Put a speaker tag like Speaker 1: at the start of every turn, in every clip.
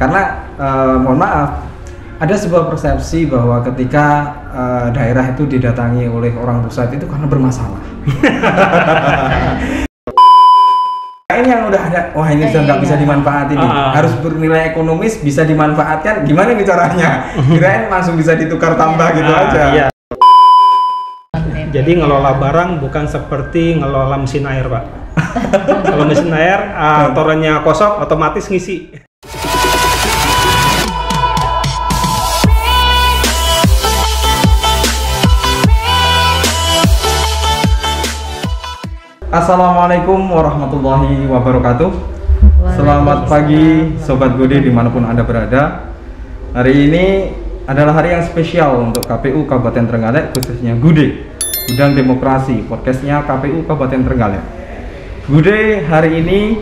Speaker 1: Karena mohon maaf, ada sebuah persepsi bahwa ketika daerah itu didatangi oleh orang pusat itu karena bermasalah. Ini yang udah ada, wah ini sudah nggak bisa dimanfaatin nih, harus bernilai ekonomis, bisa dimanfaatkan, gimana nih caranya? Kirain langsung bisa ditukar tambah gitu aja. Iya.
Speaker 2: Jadi ngelola barang bukan seperti ngelola mesin air, Pak. Kalau mesin air, torennya kosong, otomatis ngisi.
Speaker 1: Assalamualaikum warahmatullahi wabarakatuh. Selamat pagi Sobat Gude dimanapun Anda berada. Hari ini adalah hari yang spesial untuk KPU Kabupaten Trenggalek, khususnya Gude Gudang Demokrasi, podcastnya KPU Kabupaten Trenggalek. Gude hari ini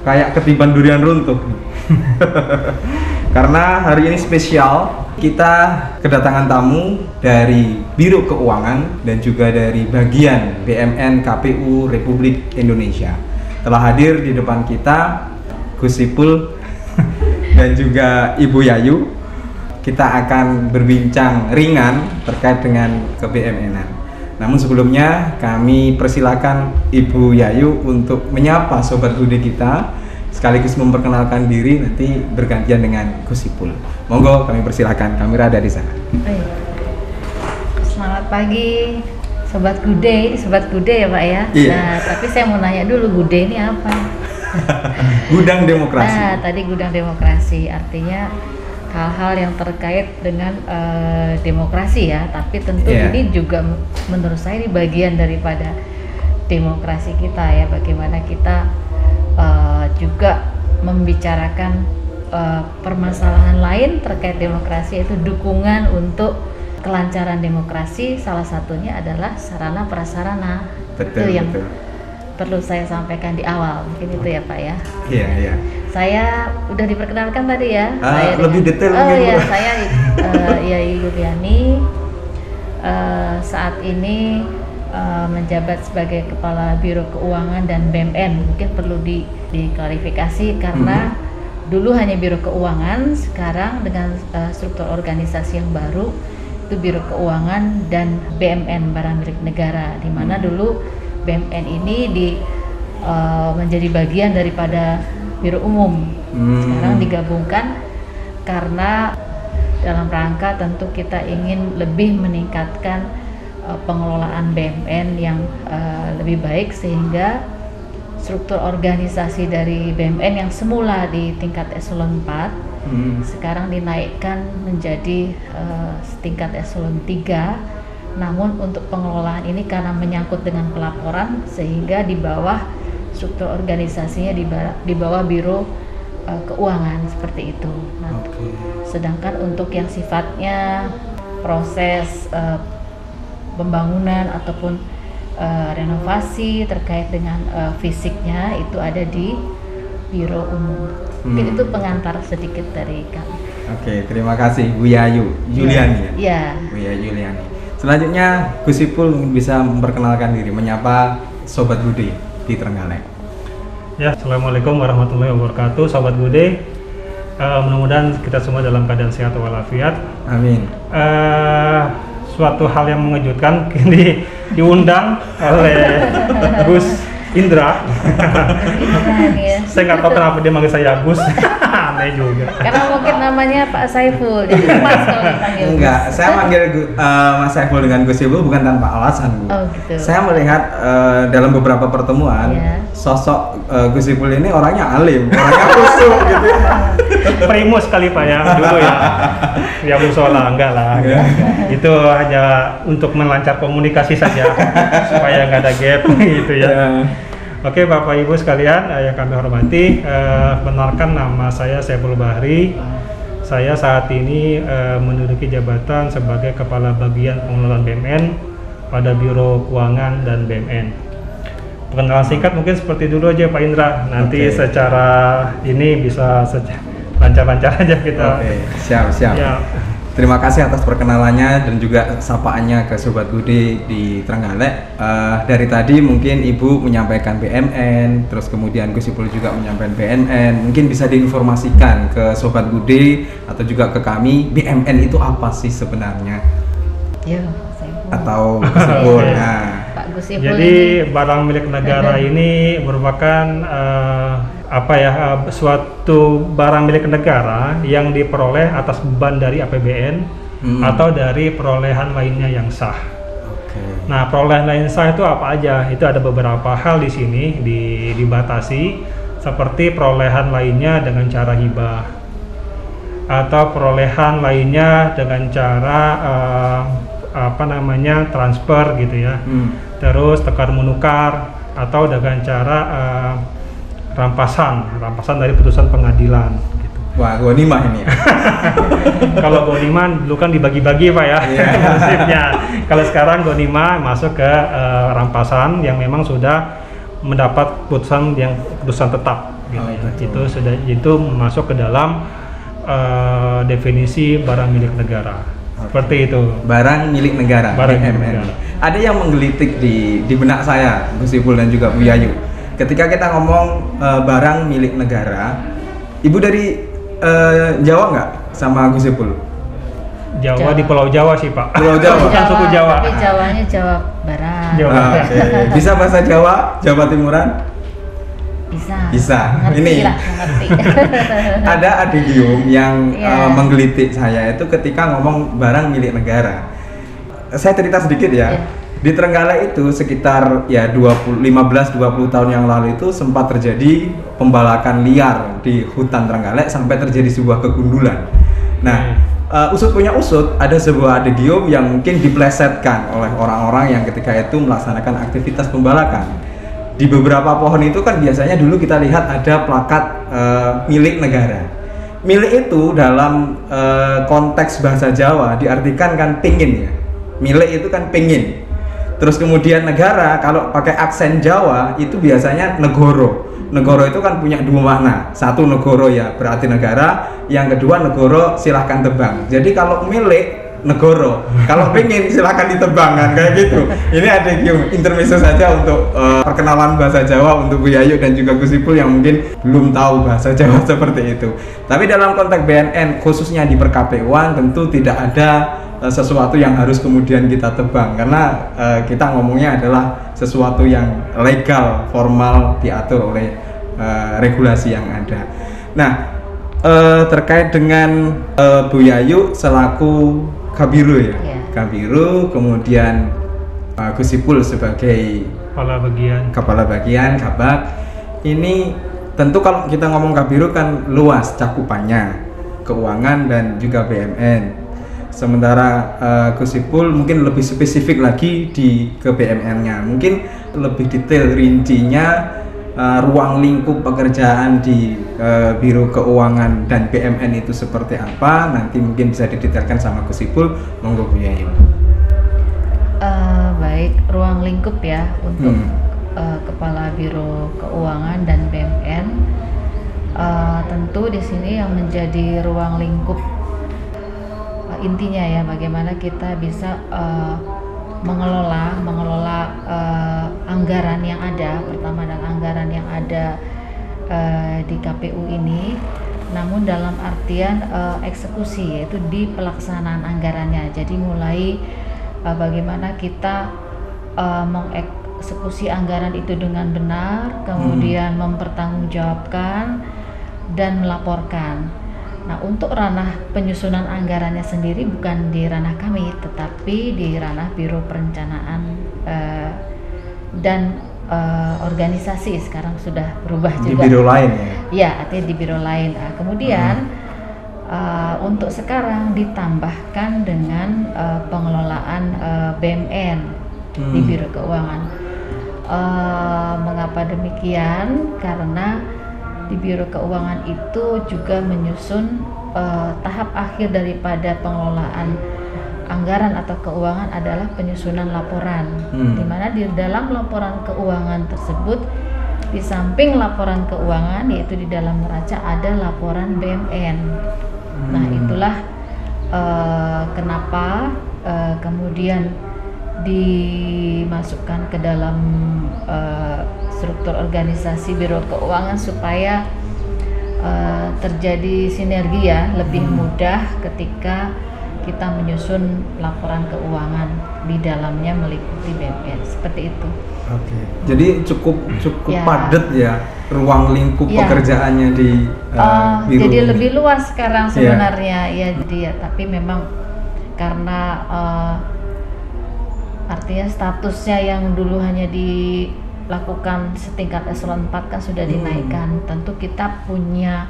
Speaker 1: kayak ketiban durian runtuh. Karena hari ini spesial, kita kedatangan tamu dari Biro Keuangan dan juga dari bagian BMN KPU Republik Indonesia. Telah hadir di depan kita Gus Ipul dan juga Ibu Yayu. Kita akan berbincang ringan terkait dengan ke-BMN-an. Namun sebelumnya kami persilakan Ibu Yayu untuk menyapa Sobat Gude kita, sekaligus memperkenalkan diri, nanti bergantian dengan Gus Ipul. Monggo, kami persilakan, kamera ada di sana.
Speaker 3: Selamat pagi Sobat Gude, Sobat Gude ya Pak ya?
Speaker 1: Iya.
Speaker 3: Nah, tapi saya mau nanya dulu, Gude ini apa?
Speaker 1: Gudang Demokrasi.
Speaker 3: Nah, tadi Gudang Demokrasi, artinya hal-hal yang terkait dengan demokrasi ya, tapi tentu ini juga menurut saya ini bagian daripada demokrasi kita ya, bagaimana kita juga membicarakan permasalahan lain terkait demokrasi, yaitu dukungan untuk kelancaran demokrasi. Salah satunya adalah sarana prasarana.
Speaker 1: Betul,
Speaker 3: itu yang
Speaker 1: betul.
Speaker 3: Perlu saya sampaikan di awal, mungkin itu ya Pak ya.
Speaker 1: Iya, iya.
Speaker 3: Saya udah diperkenalkan tadi ya. Saya
Speaker 1: lebih detail mungkin.
Speaker 3: Ya, saya Yai Yuliani, saat ini menjabat sebagai Kepala Biro Keuangan dan BMN. Mungkin perlu diklarifikasi karena dulu hanya Biro Keuangan, sekarang dengan struktur organisasi yang baru itu Biro Keuangan dan BMN Barang Milik Negara, di mana dulu BMN ini menjadi bagian daripada Biro Umum. Sekarang digabungkan karena dalam rangka tentu kita ingin lebih meningkatkan pengelolaan BMN yang lebih baik, sehingga struktur organisasi dari BMN yang semula di tingkat eselon 4 sekarang dinaikkan menjadi tingkat eselon 3. Namun untuk pengelolaan ini karena menyangkut dengan pelaporan, sehingga di bawah struktur organisasinya di bawah Biro Keuangan, seperti itu. Nah, sedangkan untuk yang sifatnya proses pembangunan ataupun renovasi terkait dengan fisiknya itu ada di Biro Umum. Mungkin itu pengantar sedikit dari kami.
Speaker 1: Oke, terima kasih Bu Yayu Yuliani.
Speaker 3: Iya.
Speaker 1: Bu Yayu Yuliani. Selanjutnya Gus Ipul bisa memperkenalkan diri, menyapa Sobat Gude di Trenggalek.
Speaker 2: Ya, Assalamualaikum warahmatullahi wabarakatuh, Sobat Gude. Mudah-mudahan kita semua dalam keadaan sehat walafiat.
Speaker 1: Amin.
Speaker 2: Suatu hal yang mengejutkan, kini diundang oleh Gus Indra. Saya nggak tahu kenapa dia manggil saya Gus. Aneh juga.
Speaker 3: Karena mungkin namanya Pak Saiful, jadi pas kalau dipanggil.
Speaker 1: Enggak, saya manggil Mas Saiful dengan Gus Ipul bukan tanpa alasan, Bu.
Speaker 3: Oh, gitu.
Speaker 1: Saya melihat dalam beberapa pertemuan, sosok Gus Ipul ini orangnya alim, orangnya khusyuk gitu.
Speaker 2: Primus kali Pak ya, dulu ya. Ya musola, enggak lah. Itu hanya untuk melancar komunikasi saja, supaya nggak ada gap gitu ya. Oke, Bapak Ibu sekalian yang kami hormati, benarkan nama saya Saiful Bahri. Saya saat ini menduduki jabatan sebagai Kepala Bagian Pengelolaan BMN pada Biro Keuangan dan BMN. Perkenalan singkat mungkin seperti dulu aja Pak Indra. Nanti secara ini bisa lancar-lancar aja kita.
Speaker 1: Oke, siap.
Speaker 2: Ya,
Speaker 1: Terima kasih atas perkenalannya dan juga sapaannya ke Sobat Gude di Trenggalek. Dari tadi mungkin Ibu menyampaikan BMN, terus kemudian Gus Ipul juga menyampaikan BMN. Mungkin bisa diinformasikan ke Sobat Gude atau juga ke kami, BMN itu apa sih sebenarnya?
Speaker 3: Ya,
Speaker 1: atau Gus Ipul. Nah,
Speaker 3: Pak Gus Ipul.
Speaker 2: Jadi barang milik negara ini merupakan suatu barang milik negara yang diperoleh atas beban dari APBN atau dari perolehan lainnya yang sah. Nah, perolehan lain sah itu apa aja? Itu ada beberapa hal di sini dibatasi, seperti perolehan lainnya dengan cara hibah atau perolehan lainnya dengan cara transfer gitu ya. Terus tukar menukar atau dengan cara rampasan dari putusan pengadilan gitu.
Speaker 1: Wah, ghanimah ini ya.
Speaker 2: Kalau ghanimah dulu kan dibagi-bagi Pak ya. Nasibnya. Kalau sekarang ghanimah masuk ke rampasan yang memang sudah mendapat putusan tetap gitu. Itu masuk ke dalam definisi barang milik negara. Seperti itu. Barang milik negara.
Speaker 1: BMN. Ada yang menggelitik di benak saya, Gus Ipul dan juga Bu Yayu. Ketika kita ngomong barang milik negara, Ibu dari Jawa nggak sama Gus Ipul?
Speaker 2: Jawa di Pulau Jawa sih Pak.
Speaker 1: Pulau Jawa.
Speaker 2: Bukan suku Jawa.
Speaker 3: Tapi Jawanya Jawa Barat.
Speaker 1: Okay. Bisa bahasa Jawa, Jawa Timuran? Bisa.
Speaker 3: Ngerti
Speaker 1: Ini
Speaker 3: lah, ngerti.
Speaker 1: ada adigium yang menggelitik saya itu ketika ngomong barang milik negara. Saya cerita sedikit ya. Di Trenggalek itu sekitar 15-20 tahun yang lalu itu sempat terjadi pembalakan liar di hutan Trenggalek sampai terjadi sebuah kegundulan. Nah, usut punya usut, ada sebuah adigium yang mungkin diplesetkan oleh orang-orang yang ketika itu melaksanakan aktivitas pembalakan. Di beberapa pohon itu kan biasanya dulu kita lihat ada plakat milik negara. Milik itu dalam konteks bahasa Jawa diartikan kan pingin ya. Milik itu kan pingin. Terus kemudian negara kalau pakai aksen Jawa itu biasanya negoro. Negoro itu kan punya dua makna. Satu negoro ya berarti negara, yang kedua negoro silahkan tebang. Jadi kalau milik negoro, kalau pengen silahkan ditebang kan kayak gitu. Ini ada intermezzo saja untuk perkenalan bahasa Jawa untuk Bu Yayu dan juga Gus Ipul yang mungkin belum tahu bahasa Jawa seperti itu. Tapi dalam konteks BNN khususnya di per-KPU-an tentu tidak ada sesuatu yang harus kemudian kita tebang karena kita ngomongnya adalah sesuatu yang legal, formal, diatur oleh regulasi yang ada. Nah, terkait dengan Bu Yayu selaku Kabiru ya, Kabiru, kemudian Gus Ipul sebagai kepala bagian Kabak. Ini tentu kalau kita ngomong Kabiru kan luas cakupannya, keuangan dan juga BMN. Sementara Gus Ipul mungkin lebih spesifik lagi ke BMN-nya, mungkin lebih detail rincinya ruang lingkup pekerjaan di Biro Keuangan dan BMN itu seperti apa, nanti mungkin bisa didetailkan sama Gus Ipul. Monggo Bu Yayu.
Speaker 3: Baik, ruang lingkup ya untuk Kepala Biro Keuangan dan BMN. Tentu di sini yang menjadi ruang lingkup intinya ya bagaimana kita bisa mengelola anggaran yang ada, pertama dan anggaran yang ada di KPU ini, namun dalam artian eksekusi, yaitu di pelaksanaan anggarannya. Jadi mulai bagaimana kita mengeksekusi anggaran itu dengan benar, kemudian mempertanggungjawabkan dan melaporkan. Nah, untuk ranah penyusunan anggarannya sendiri bukan di ranah kami, tetapi di ranah Biro Perencanaan dan organisasi. Sekarang sudah berubah juga.
Speaker 1: Di biro lain ya?
Speaker 3: Ya, artinya di biro lain. Kemudian untuk sekarang ditambahkan dengan pengelolaan BMN di Biro Keuangan. Mengapa demikian? Karena di Biro Keuangan itu juga menyusun tahap akhir daripada pengelolaan anggaran atau keuangan adalah penyusunan laporan, di mana di dalam laporan keuangan tersebut, di samping laporan keuangan, yaitu di dalam neraca ada laporan BMN. Nah, itulah kenapa kemudian dimasukkan ke dalam struktur organisasi Biro Keuangan supaya terjadi sinergi ya, lebih mudah ketika kita menyusun laporan keuangan di dalamnya meliputi BMN seperti itu.
Speaker 1: Oke. Jadi cukup
Speaker 3: Ya.
Speaker 1: padat ya ruang lingkup
Speaker 3: Ya.
Speaker 1: pekerjaannya di biro.
Speaker 3: Jadi lebih luas sekarang
Speaker 1: Iya.
Speaker 3: sebenarnya ya, jadi ya, tapi memang karena artinya statusnya yang dulu hanya dilakukan setingkat eselon 4 kan sudah dinaikkan. Tentu kita punya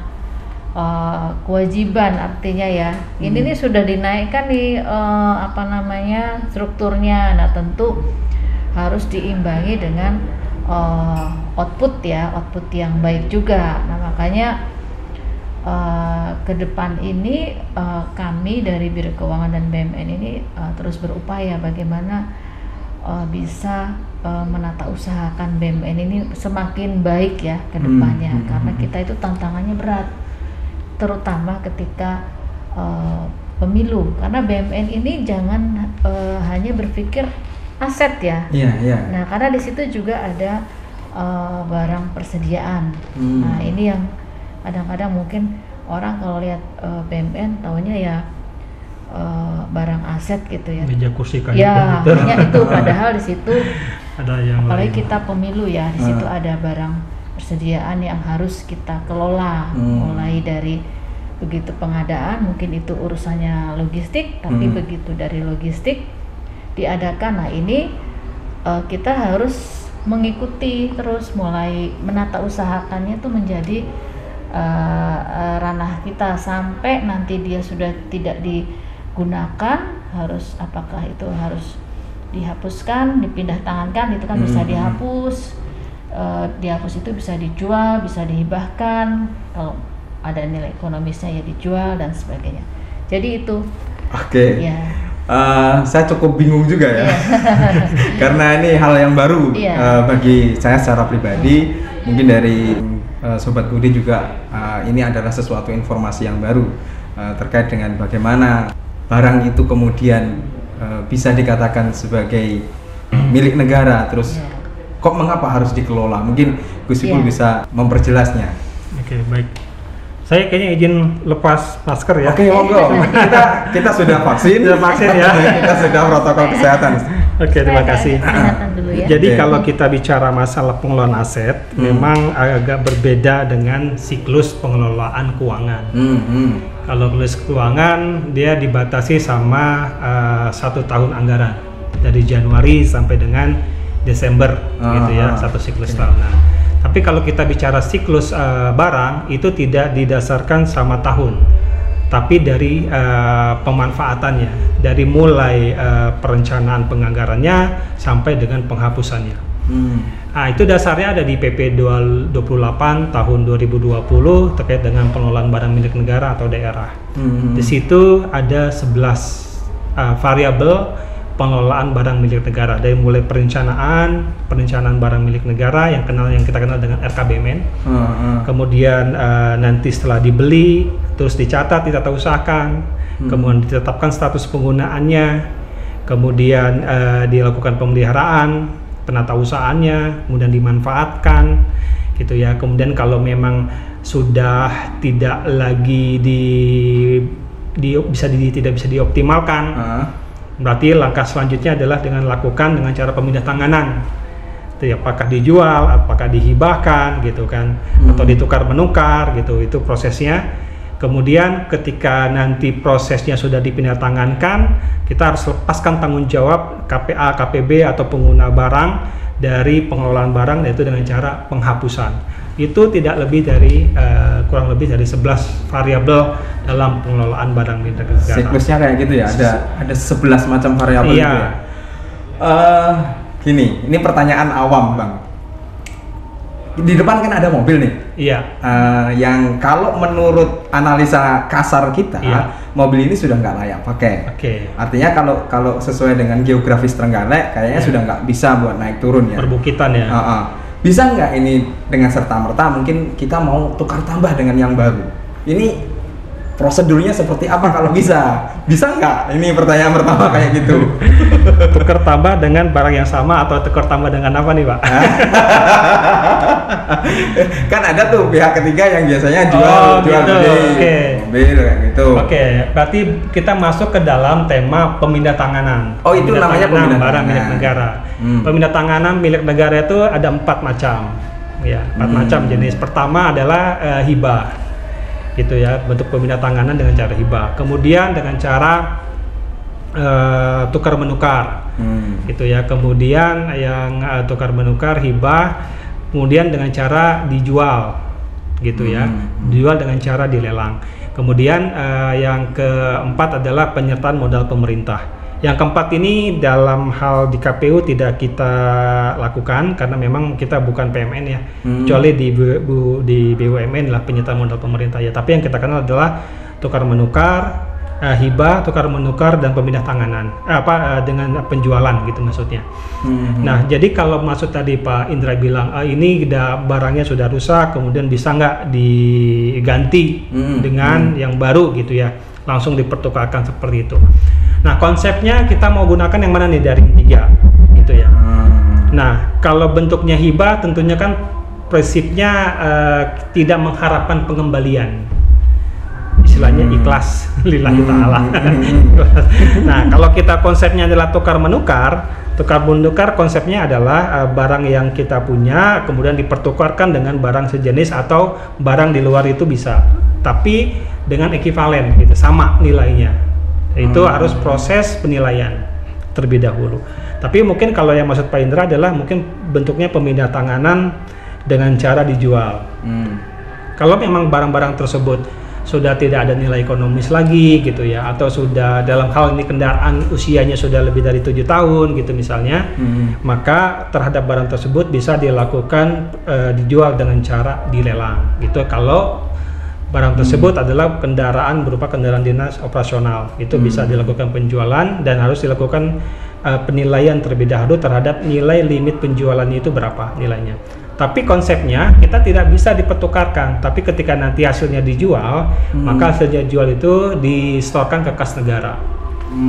Speaker 3: kewajiban, artinya ya ini nih sudah dinaikkan nih strukturnya. Nah tentu harus diimbangi dengan output yang baik juga. Nah makanya ke depan ini kami dari Biro Keuangan dan BMN ini terus berupaya bagaimana bisa menata usahakan BMN ini semakin baik ya ke depannya, karena kita itu tantangannya berat, terutama ketika pemilu, karena BMN ini jangan hanya berpikir aset ya.
Speaker 1: Iya.
Speaker 3: Nah karena di situ juga ada barang persediaan. Nah ini yang kadang-kadang mungkin orang kalau lihat BMN taunya ya barang aset gitu ya.
Speaker 2: Meja kursi kayu
Speaker 3: Ya
Speaker 2: komputer.
Speaker 3: hanya itu, padahal di situ
Speaker 2: Ada yang
Speaker 3: apalagi
Speaker 2: lain.
Speaker 3: kita pemilu ya, di situ ada barang persediaan yang harus kita kelola, mulai dari begitu pengadaan, mungkin itu urusannya logistik, tapi begitu dari logistik diadakan, nah ini kita harus mengikuti terus, mulai menata usahakannya itu menjadi ranah kita sampai nanti dia sudah tidak digunakan, harus apakah itu harus dihapuskan, dipindah tangankan, itu kan bisa dihapus. Dihapus itu bisa dijual, bisa dihibahkan, kalau ada nilai ekonomisnya ya dijual dan sebagainya. Jadi itu.
Speaker 1: Oke.
Speaker 3: Ya.
Speaker 1: Saya cukup bingung juga ya, karena ini hal yang baru bagi saya secara pribadi. Mungkin dari Sobat Budi juga ini adalah sesuatu informasi yang baru terkait dengan bagaimana barang itu kemudian bisa dikatakan sebagai milik negara, terus kok mengapa harus dikelola? Mungkin Gus Ipul bisa memperjelasnya.
Speaker 2: Oke, baik. Saya kayaknya izin lepas masker ya.
Speaker 1: Oke, monggo. Kita sudah vaksin.
Speaker 2: Sudah vaksin ya.
Speaker 1: Kita sudah protokol kesehatan.
Speaker 2: Oke, terima kasih.
Speaker 3: Kesehatan dulu ya.
Speaker 2: Jadi
Speaker 1: Oke.
Speaker 2: kalau kita bicara masalah pengelolaan aset, memang agak berbeda dengan siklus pengelolaan keuangan. Kalau siklus keuangan dia dibatasi sama 1 tahun anggaran, dari Januari sampai dengan Desember gitu ya, satu siklus tahunan. Tapi kalau kita bicara siklus barang itu tidak didasarkan sama tahun, tapi dari pemanfaatannya, dari mulai perencanaan penganggarannya sampai dengan penghapusannya. Nah, itu dasarnya ada di PP 28 tahun 2020 terkait dengan pengelolaan barang milik negara atau daerah. Di situ ada 11 variabel pengelolaan barang milik negara, dari mulai perencanaan barang milik negara yang kita kenal dengan RKBMN. Kemudian nanti setelah dibeli terus dicatat, ditata usahakan, kemudian ditetapkan status penggunaannya, kemudian dilakukan pemeliharaan, penata usahaannya, kemudian dimanfaatkan gitu ya. Kemudian kalau memang sudah tidak lagi tidak bisa dioptimalkan, berarti langkah selanjutnya adalah dengan lakukan dengan cara pemindah tanganan. Itu ya, apakah dijual, apakah dihibahkan gitu kan, atau ditukar menukar gitu, itu prosesnya. Kemudian ketika nanti prosesnya sudah dipindah tangankan, kita harus lepaskan tanggung jawab KPA, KPB atau pengguna barang dari pengelolaan barang, yaitu dengan cara penghapusan. Itu tidak lebih dari kurang lebih dari 11 variabel dalam pengelolaan barang milik negara.
Speaker 1: Siklusnya kayak gitu ya, ada 11 macam variabel
Speaker 2: Iya.
Speaker 1: gitu ya. Gini, ini pertanyaan awam Bang. Di depan kan ada mobil nih,
Speaker 2: Iya.
Speaker 1: yang kalau menurut analisa kasar kita,
Speaker 2: Iya.
Speaker 1: mobil ini sudah nggak layak pakai.
Speaker 2: Oke.
Speaker 1: Artinya kalau sesuai dengan geografis Trenggalek, kayaknya sudah nggak bisa buat naik turun ya.
Speaker 2: Perbukitan ya.
Speaker 1: Bisa nggak ini dengan serta-merta mungkin kita mau tukar tambah dengan yang baru? Ini prosedurnya seperti apa kalau bisa? Bisa nggak? Ini pertanyaan pertama kayak gitu.
Speaker 2: Tukar tambah dengan barang yang sama atau tukar tambah dengan apa nih, Pak?
Speaker 1: Kan ada tuh pihak ketiga yang biasanya jual
Speaker 2: gitu.
Speaker 1: beli mobil kayak gitu.
Speaker 2: Oke, berarti kita masuk ke dalam tema pemindah tanganan.
Speaker 1: Oh, itu namanya pemindah
Speaker 2: barang
Speaker 1: tanganan.
Speaker 2: milik negara. Pemindah tanganan milik negara itu ada 4 macam. Ya, 4 macam jenis. Pertama adalah hibah. Gitu ya, bentuk pemindah tanganan dengan cara hibah. Kemudian dengan cara tukar menukar. Gitu ya. Kemudian yang tukar menukar hibah, kemudian dengan cara dijual. Gitu ya. Dijual dengan cara dilelang. Kemudian yang keempat adalah penyertaan modal pemerintah. Yang keempat ini dalam hal di KPU tidak kita lakukan karena memang kita bukan PMN ya, kecuali di BUMN lah penyertaan modal pemerintah ya. Tapi yang kita kenal adalah tukar menukar, hibah, tukar menukar dan pemindah tanganan. Dengan penjualan gitu maksudnya. Nah, jadi kalau maksud tadi Pak Indra bilang ini barangnya sudah rusak, kemudian bisa nggak diganti dengan yang baru gitu ya, langsung dipertukarkan seperti itu. Nah, konsepnya kita mau gunakan yang mana nih dari 3 gitu ya. Nah, kalau bentuknya hibah tentunya kan prinsipnya tidak mengharapkan pengembalian. Istilahnya ikhlas lillahi ta'ala. Nah, kalau kita konsepnya adalah tukar menukar konsepnya adalah barang yang kita punya kemudian dipertukarkan dengan barang sejenis atau barang di luar itu bisa. Tapi dengan ekivalen gitu, sama nilainya. Itu harus proses penilaian terlebih dahulu. Tapi mungkin kalau yang maksud Pak Indra adalah mungkin bentuknya pemindah tanganan dengan cara dijual. Kalau memang barang-barang tersebut sudah tidak ada nilai ekonomis lagi gitu ya, atau sudah dalam hal ini kendaraan usianya sudah lebih dari 7 tahun gitu misalnya, maka terhadap barang tersebut bisa dilakukan dijual dengan cara dilelang gitu. Kalau barang tersebut adalah kendaraan berupa kendaraan dinas operasional, itu bisa dilakukan penjualan dan harus dilakukan penilaian terlebih dahulu terhadap nilai limit penjualannya itu berapa nilainya. Tapi konsepnya kita tidak bisa dipertukarkan, tapi ketika nanti hasilnya dijual, maka hasilnya jual itu disetorkan ke kas negara,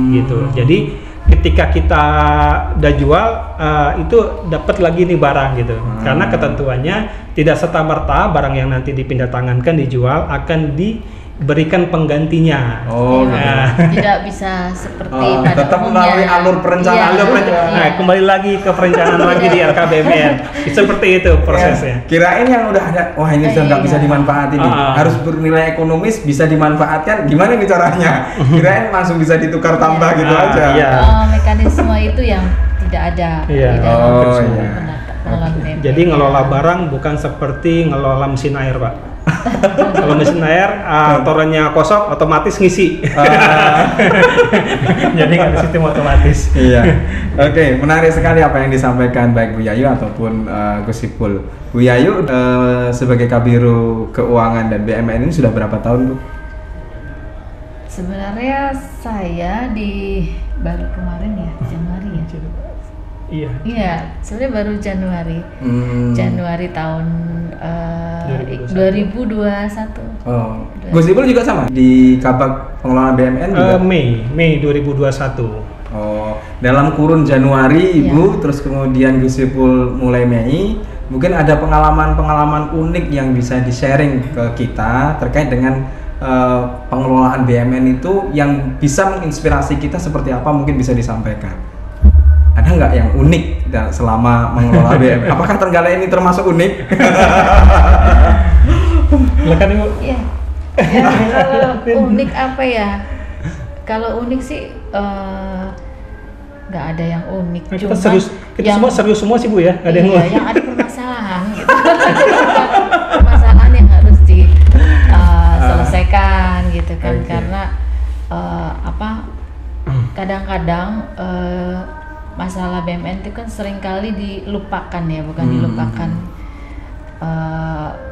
Speaker 2: gitu. Jadi ketika kita udah jual itu dapat lagi nih barang gitu, karena ketentuannya tidak serta-merta barang yang nanti dipindah tangankan dijual akan diberikan penggantinya.
Speaker 3: Tidak bisa seperti pada
Speaker 1: tetap
Speaker 3: umumnya.
Speaker 1: melalui alur perencanaan.
Speaker 2: Nah, kembali lagi ke perencanaan lagi di LKBMN. Seperti itu prosesnya.
Speaker 1: Kirain yang udah ada, wah ini sudah nggak bisa dimanfaatin, harus bernilai ekonomis, bisa dimanfaatkan. Gimana nih caranya? Kirain langsung bisa ditukar tambah gitu aja.
Speaker 3: Mekanisme itu yang tidak ada di dalam pengelolaan BMN.
Speaker 2: Jadi ngelola barang bukan seperti ngelola mesin air, Pak. Kalau mesin air torennya kosong otomatis ngisi. Jadi kan sistem otomatis.
Speaker 1: Iya. Oke, menarik sekali apa yang disampaikan baik Bu Yayu ataupun Gus Ipul. Bu Yayu sebagai Kabiro Keuangan dan BMN ini sudah berapa tahun, Bu?
Speaker 3: Sebenarnya saya baru kemarin ya, Januari ya. Iya, sebenarnya baru Januari. Januari tahun 2021.
Speaker 1: Oh. Gus Ipul juga sama di Kabak Pengelolaan BMN juga?
Speaker 2: Mei 2021.
Speaker 1: Oh, dalam kurun Januari Ibu, terus kemudian Gus Ipul mulai Mei. Mungkin ada pengalaman-pengalaman unik yang bisa di-sharing ke kita terkait dengan pengelolaan BMN itu yang bisa menginspirasi kita seperti apa, mungkin bisa disampaikan. Ada nggak yang unik selama mengelola BMN? Apakah Trenggalek ini termasuk unik?
Speaker 2: Silakan Ibu.
Speaker 3: Iya. Kalau unik apa ya? Kalau unik sih nggak ada yang unik.
Speaker 2: Kita serius, semua serius semua sih Bu ya. Ada
Speaker 3: yang ada permasalahan gitu. Permasalahan yang harus diselesaikan gitu kan, karena kadang-kadang masalah BMN itu kan seringkali dilupakan ya, bukan dilupakan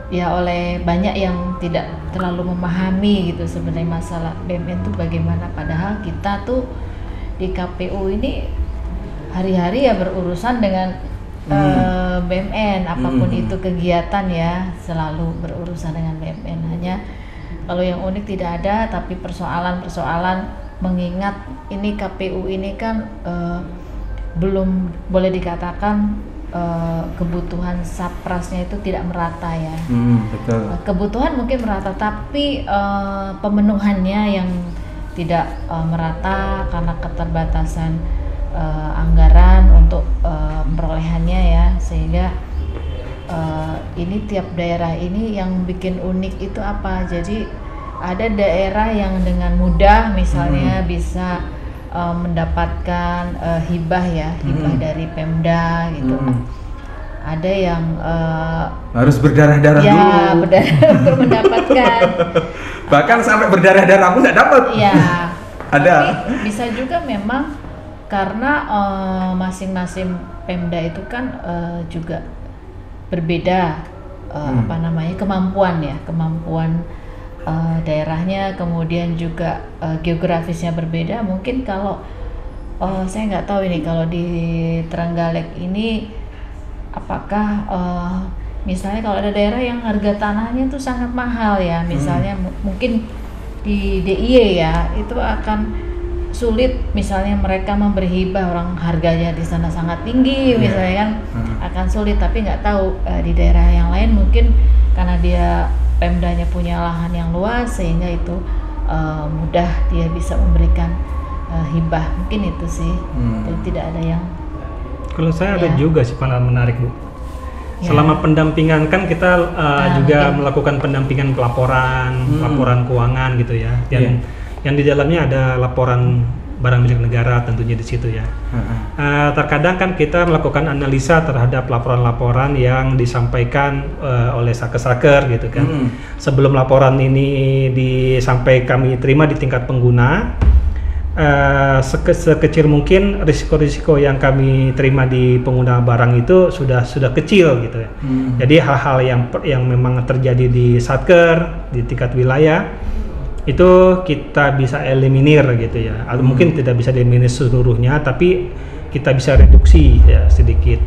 Speaker 3: ya oleh banyak yang tidak terlalu memahami gitu sebenarnya masalah BMN itu bagaimana, padahal kita tuh di KPU ini hari-hari ya berurusan dengan BMN, apapun itu kegiatan ya selalu berurusan dengan BMN. Hanya Kalau yang unik tidak ada, tapi persoalan-persoalan mengingat ini KPU ini kan belum boleh dikatakan kebutuhan saprasnya itu tidak merata ya.
Speaker 1: Betul.
Speaker 3: Kebutuhan mungkin merata, tapi pemenuhannya yang tidak merata karena keterbatasan anggaran untuk perolehannya ya, sehingga ini tiap daerah ini yang bikin unik itu apa? Jadi ada daerah yang dengan mudah misalnya bisa mendapatkan hibah ya, hibah dari Pemda gitu. Ada yang
Speaker 1: harus berdarah-darah
Speaker 3: ya,
Speaker 1: dulu.
Speaker 3: berdarah untuk mendapatkan.
Speaker 1: Bahkan sampai berdarah-darah pun nggak dapat.
Speaker 3: Ya.
Speaker 1: Ada.
Speaker 3: Tapi bisa juga memang karena masing-masing Pemda itu kan juga berbeda kemampuan daerahnya, kemudian juga geografisnya berbeda. Mungkin kalau saya nggak tahu ini kalau di Trenggalek ini apakah misalnya kalau ada daerah yang harga tanahnya itu sangat mahal ya, misalnya mungkin di DIY ya, itu akan sulit misalnya mereka memberi hibah, orang harganya di sana sangat tinggi misalnya kan, akan sulit. Tapi nggak tahu di daerah yang lain mungkin karena dia Pemdanya punya lahan yang luas sehingga itu mudah dia bisa memberikan hibah, mungkin itu sih. Jadi tidak ada yang.
Speaker 2: Kalau saya ada juga sih pandangan menarik Bu.
Speaker 3: Ya.
Speaker 2: Selama pendampingan kan kita juga
Speaker 3: mungkin
Speaker 2: melakukan pendampingan laporan keuangan gitu ya. Yang di dalamnya ada laporan barang milik negara tentunya di situ ya. Terkadang kan kita melakukan analisa terhadap laporan-laporan yang disampaikan oleh saker-saker gitu kan. Sebelum laporan ini kami terima di tingkat pengguna, sekecil mungkin risiko-risiko yang kami terima di pengguna barang itu sudah kecil gitu ya. Jadi hal-hal yang memang terjadi di satker di tingkat wilayah itu kita bisa eliminir gitu ya, atau mungkin tidak bisa eliminir seluruhnya, tapi kita bisa reduksi ya sedikit.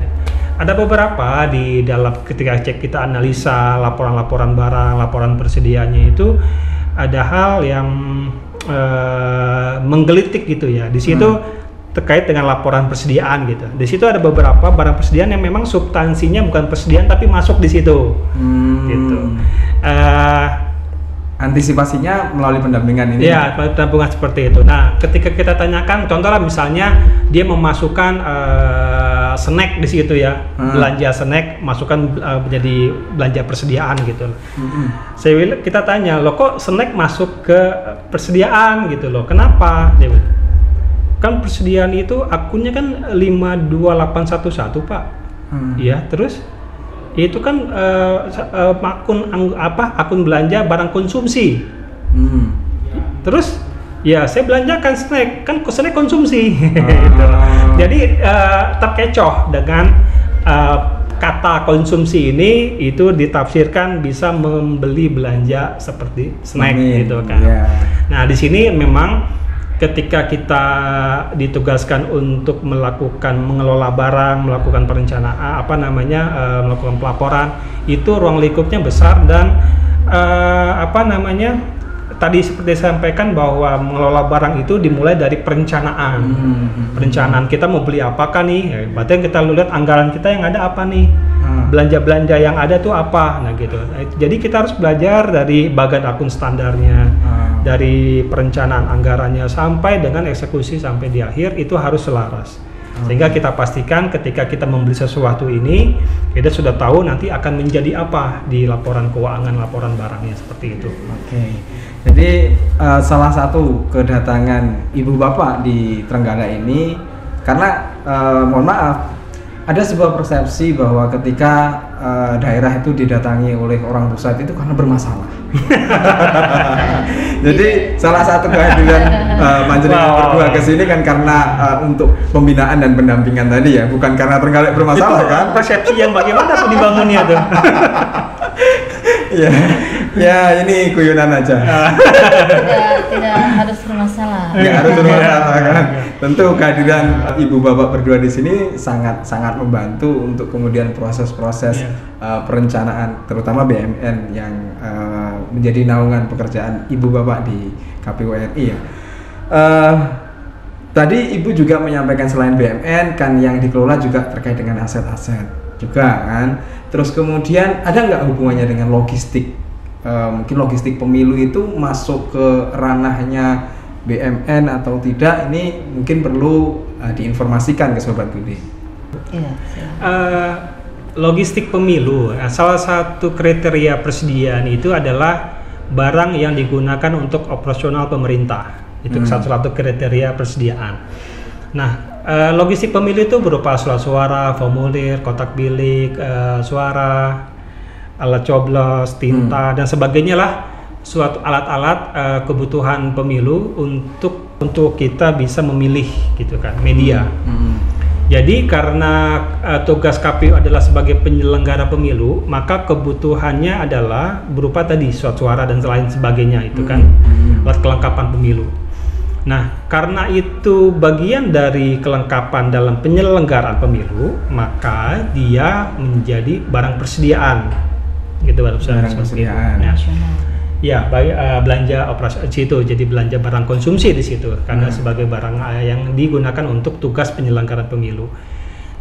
Speaker 2: Ada beberapa di dalam ketika kita analisa laporan-laporan barang, laporan persediaannya itu ada hal yang menggelitik gitu ya. Di situ terkait dengan laporan persediaan gitu. Di situ ada beberapa barang persediaan yang memang substansinya bukan persediaan tapi masuk di situ. Gitu.
Speaker 1: Antisipasinya melalui pendampingan ini.
Speaker 2: Iya, pendampingan seperti itu. Nah, ketika kita tanyakan, contohnya misalnya dia memasukkan snack di situ ya, belanja snack, masukkan menjadi belanja persediaan gitu. Kita tanya, loh kok snack masuk ke persediaan gitu loh? Kenapa? Dia bilang, kan persediaan itu akunnya kan 52811 Pak. Iya, terus? Itu kan akun belanja barang konsumsi. Terus ya saya belanjakan snack, kan snack konsumsi. Gitu. Jadi terkecoh dengan kata konsumsi ini, itu ditafsirkan bisa membeli belanja seperti snack gitu kan. Nah di sini memang ketika kita ditugaskan untuk mengelola barang, melakukan perencanaan, melakukan pelaporan, itu ruang lingkupnya besar dan tadi seperti disampaikan bahwa mengelola barang itu dimulai dari perencanaan. Perencanaan kita mau beli apakah nih? Berarti kita lihat anggaran kita yang ada apa nih? Belanja-belanja yang ada tuh apa? Nah gitu. Jadi kita harus belajar dari bagian akun standarnya, dari perencanaan anggarannya sampai dengan eksekusi sampai di akhir itu harus selaras. Sehingga kita pastikan ketika kita membeli sesuatu ini, kita sudah tahu nanti akan menjadi apa di laporan keuangan, laporan barangnya seperti itu.
Speaker 1: Jadi salah satu kedatangan ibu bapak di Trenggalek ini karena mohon maaf, ada sebuah persepsi bahwa ketika daerah itu didatangi oleh orang pusat itu karena bermasalah. Jadi salah satu kehadiran Panjenengan berdua ke sini kan karena untuk pembinaan dan pendampingan tadi ya, bukan karena Trenggalek bermasalah. Itu kan
Speaker 2: persepsi yang bagaimana dibangunnya tuh.
Speaker 1: Ya, Ya ini guyonan aja.
Speaker 3: Tidak harus bermasalah.
Speaker 1: Nggak harus bermasalah kan. Tentu kehadiran ibu bapak berdua di sini sangat membantu untuk kemudian proses-proses perencanaan, terutama BMN yang menjadi naungan pekerjaan ibu bapak di KPU RI ya. Tadi Ibu juga menyampaikan selain BMN kan yang dikelola juga terkait dengan aset-aset juga kan. Terus kemudian ada nggak hubungannya dengan logistik? Mungkin logistik pemilu itu masuk ke ranahnya BMN atau tidak? Ini mungkin perlu diinformasikan ke Sobat Budi.
Speaker 3: Iya.
Speaker 2: Logistik pemilu, salah satu kriteria persediaan itu adalah barang yang digunakan untuk operasional pemerintah. Itu salah satu kriteria persediaan. Nah, logistik pemilu itu berupa surat suara, formulir, kotak bilik, suara, alat coblos, tinta dan sebagainya lah, suatu alat-alat kebutuhan pemilu untuk kita bisa memilih gitu kan, media. Jadi karena tugas KPU adalah sebagai penyelenggara pemilu, maka kebutuhannya adalah berupa tadi surat suara dan lain sebagainya itu kan, alat kelengkapan pemilu. Nah, karena itu bagian dari kelengkapan dalam penyelenggaraan pemilu, maka dia menjadi barang persediaan, gitu barang persediaan. Ya, belanja operasi itu jadi belanja barang konsumsi di situ, karena sebagai barang yang digunakan untuk tugas penyelenggaraan pemilu.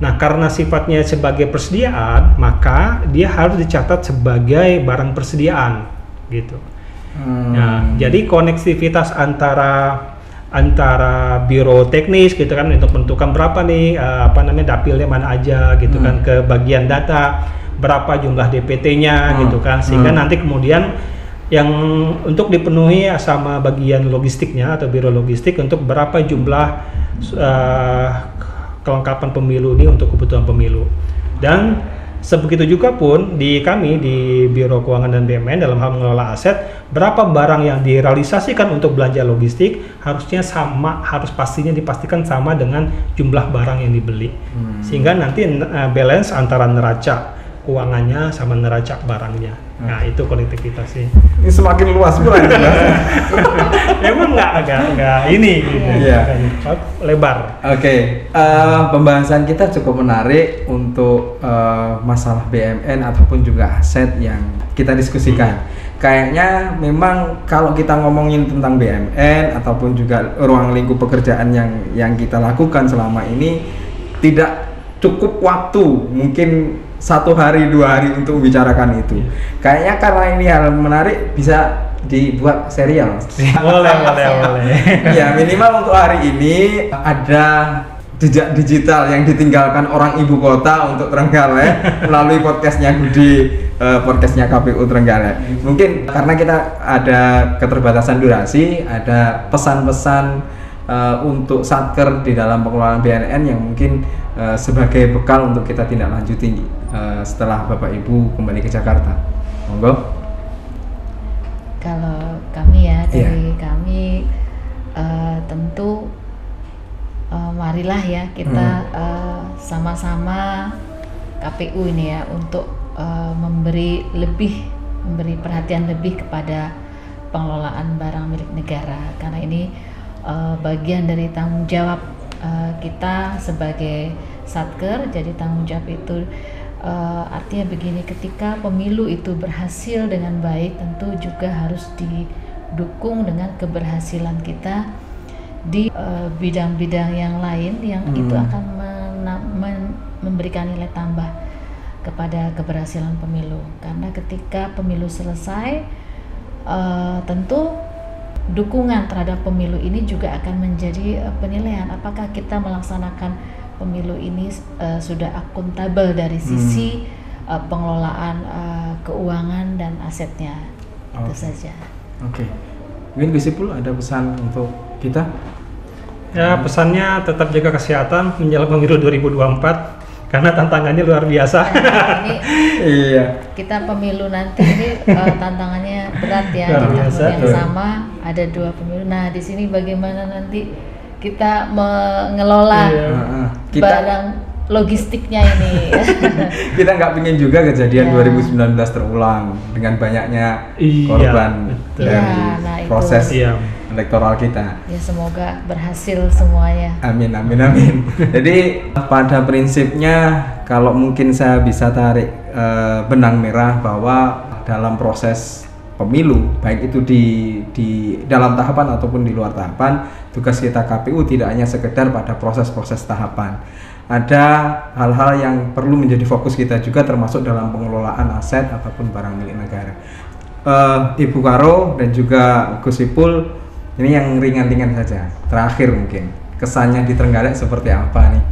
Speaker 2: Nah, karena sifatnya sebagai persediaan, maka dia harus dicatat sebagai barang persediaan, gitu. Nah, jadi konektivitas antara biro teknis gitu kan untuk menentukan berapa nih dapilnya mana aja gitu kan, ke bagian data berapa jumlah DPT-nya gitu kan, sehingga nanti kemudian yang untuk dipenuhi sama bagian logistiknya atau biro logistik untuk berapa jumlah kelengkapan pemilu ini untuk kebutuhan pemilu. Dan sebegitu juga pun di kami di Biro Keuangan dan BUMN dalam hal mengelola aset, berapa barang yang direalisasikan untuk belanja logistik harusnya sama, harus dipastikan sama dengan jumlah barang yang dibeli, sehingga nanti balance antara neraca keuangannya sama neraca barangnya. Nah, itu konektivitas sih.
Speaker 1: Ini semakin luas pula.
Speaker 2: Emang nggak ini gitu. Lebar.
Speaker 1: Oke, pembahasan kita cukup menarik untuk masalah BMN ataupun juga aset yang kita diskusikan. Kayaknya memang kalau kita ngomongin tentang BMN ataupun juga ruang lingkup pekerjaan yang kita lakukan selama ini tidak cukup waktu, mungkin 1 hari 2 hari untuk membicarakan itu. Kayaknya karena ini hal menarik bisa dibuat serial.
Speaker 2: Boleh.
Speaker 1: Ya, minimal untuk hari ini ada jejak digital yang ditinggalkan orang ibu kota untuk Trenggalek melalui podcastnya Budi, podcastnya KPU Trenggalek. Mungkin karena kita ada keterbatasan durasi, ada pesan-pesan untuk satker di dalam pengelolaan BNN yang mungkin sebagai bekal untuk kita tindak lanjuti setelah Bapak Ibu kembali ke Jakarta. Monggo.
Speaker 3: Kalau kami dari kami tentu marilah ya kita sama-sama KPU ini ya untuk memberi perhatian lebih kepada pengelolaan barang milik negara, karena ini bagian dari tanggung jawab kita sebagai satker. Jadi tanggung jawab itu artinya begini, ketika pemilu itu berhasil dengan baik, tentu juga harus didukung dengan keberhasilan kita di bidang-bidang yang lain yang itu akan memberikan nilai tambah kepada keberhasilan pemilu. Karena ketika pemilu selesai, tentu dukungan terhadap pemilu ini juga akan menjadi penilaian apakah kita melaksanakan pemilu ini sudah akuntabel dari sisi pengelolaan keuangan dan asetnya. Itu saja.
Speaker 1: Oke. Mungkin Gus Ipul ada pesan untuk kita?
Speaker 2: Ya, pesannya tetap jaga kesehatan menjelang pemilu 2024 karena tantangannya luar biasa.
Speaker 3: Ini kita pemilu nanti ini tantangannya berat ya.
Speaker 2: Luar
Speaker 3: di
Speaker 2: biasa,
Speaker 3: tahun yang sama ada 2 pemilu. Nah, di sini bagaimana nanti kita mengelola barang logistiknya ini.
Speaker 1: Kita nggak pingin juga kejadian
Speaker 3: Ya.
Speaker 1: 2019 terulang dengan banyaknya
Speaker 2: Iya,
Speaker 1: korban
Speaker 2: betul.
Speaker 1: dari
Speaker 3: Ya, nah itu.
Speaker 1: proses
Speaker 2: Iya.
Speaker 1: elektoral kita.
Speaker 3: Ya semoga berhasil semuanya.
Speaker 1: Amin, amin, amin. Jadi pada prinsipnya kalau mungkin saya bisa tarik benang merah bahwa dalam proses pemilu, baik itu di dalam tahapan ataupun di luar tahapan, tugas kita KPU tidak hanya sekedar pada proses-proses tahapan. Ada hal-hal yang perlu menjadi fokus kita juga, termasuk dalam pengelolaan aset ataupun barang milik negara. Ibu Karo dan juga Gus Ipul, ini yang ringan-ringan saja. Terakhir mungkin kesannya di Trenggalek seperti apa nih?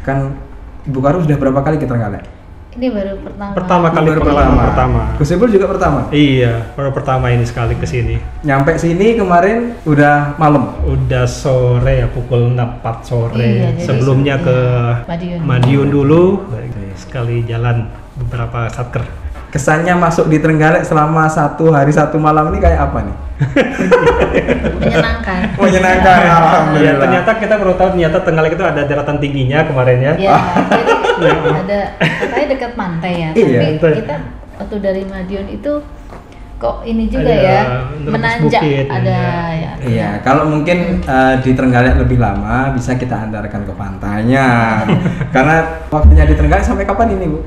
Speaker 1: Kan Ibu Karo sudah berapa kali ke Trenggalek?
Speaker 3: Ini baru pertama.
Speaker 2: Pertama kali
Speaker 1: Baru
Speaker 2: pertama.
Speaker 1: Gus Ipul juga pertama.
Speaker 2: Iya, baru pertama ini sekali ke sini.
Speaker 1: Nyampe sini kemarin udah malam.
Speaker 2: Udah sore ya, pukul 4 sore.
Speaker 3: Iya, jadi
Speaker 2: Sebelumnya ke
Speaker 3: Madiun.
Speaker 2: Madiun dulu, sekali jalan beberapa satker.
Speaker 1: Kesannya masuk di Trenggalek selama 1 hari 1 malam ini kayak apa nih?
Speaker 3: Menyenangkan.
Speaker 1: Menyenangkan,
Speaker 2: Ya,
Speaker 1: alhamdulillah.
Speaker 2: ternyata kita baru tahu ternyata Trenggalek itu ada daratan tingginya kemarin ya.
Speaker 3: Ya, jadi ada katanya dekat pantai ya.
Speaker 1: Iya,
Speaker 3: Tapi
Speaker 2: betul.
Speaker 3: kita waktu dari Madiun itu kok ini juga
Speaker 2: Ada
Speaker 3: ya
Speaker 2: menembus
Speaker 3: menanjak
Speaker 2: bukit,
Speaker 3: ada
Speaker 2: ya.
Speaker 3: ya.
Speaker 1: Iya, kalau mungkin di Trenggalek lebih lama bisa kita antarkan ke pantainya. Karena waktunya di Trenggalek sampai kapan ini, Bu?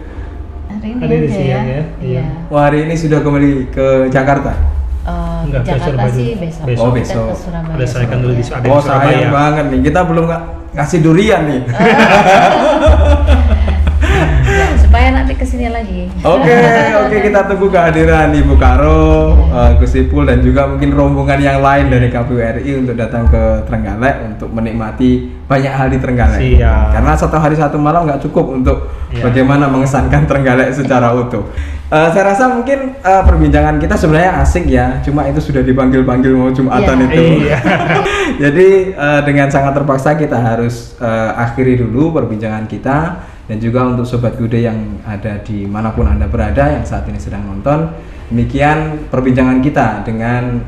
Speaker 3: Hari ini
Speaker 2: Hari ini
Speaker 3: aja
Speaker 2: siang ya,
Speaker 3: Iya.
Speaker 2: iya.
Speaker 1: Wah, hari ini sudah kembali ke Jakarta.
Speaker 2: Enggak, ke
Speaker 3: Jakarta
Speaker 2: Surabaya
Speaker 3: sih
Speaker 2: dulu.
Speaker 3: besok.
Speaker 2: Besok.
Speaker 1: Oh,
Speaker 3: Kita
Speaker 1: besok.
Speaker 3: ke Surabaya.
Speaker 2: Udah saya kan dulu di ada
Speaker 1: Oh,
Speaker 2: di Surabaya.
Speaker 1: sayang banget nih. Kita belum ngasih durian nih.
Speaker 3: Ya, supaya nanti kesini lagi.
Speaker 1: Oke, kita tunggu kehadiran Ibu Karo, Gus Ipul dan juga mungkin rombongan yang lain dari KPU RI untuk datang ke Trenggalek untuk menikmati banyak hal di Trenggalek.
Speaker 2: Siap.
Speaker 1: Karena 1 hari 1 malam nggak cukup untuk
Speaker 2: Iya.
Speaker 1: bagaimana mengesankan Trenggalek secara utuh. Saya rasa mungkin perbincangan kita sebenarnya asik ya, cuma itu sudah dipanggil-panggil mau Jumatan
Speaker 3: Iya.
Speaker 1: itu.
Speaker 2: Iya.
Speaker 1: Jadi dengan sangat terpaksa kita harus akhiri dulu perbincangan kita. Dan juga untuk Sobat Gude yang ada di manapun Anda berada yang saat ini sedang nonton, demikian perbincangan kita dengan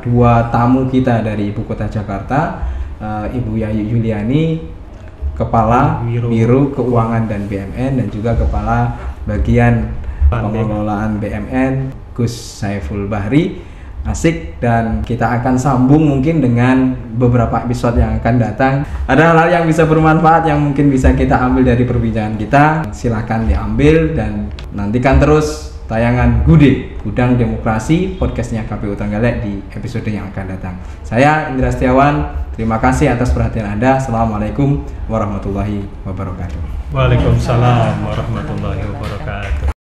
Speaker 1: 2 tamu kita dari Ibu Kota Jakarta, Ibu Yayu Juliani, Kepala Biro Keuangan dan BMN, dan juga Kepala Bagian Pengelolaan BMN, Gus Saiful Bahri. Asik, dan kita akan sambung mungkin dengan beberapa episode yang akan datang. Ada hal-hal yang bisa bermanfaat yang mungkin bisa kita ambil dari perbincangan kita. Silakan diambil dan nantikan terus tayangan Gude, Gudang Demokrasi, podcastnya KPU Trenggalek di episode yang akan datang. Saya Indra Setiawan, terima kasih atas perhatian Anda. Assalamualaikum warahmatullahi wabarakatuh.
Speaker 2: Waalaikumsalam warahmatullahi wabarakatuh.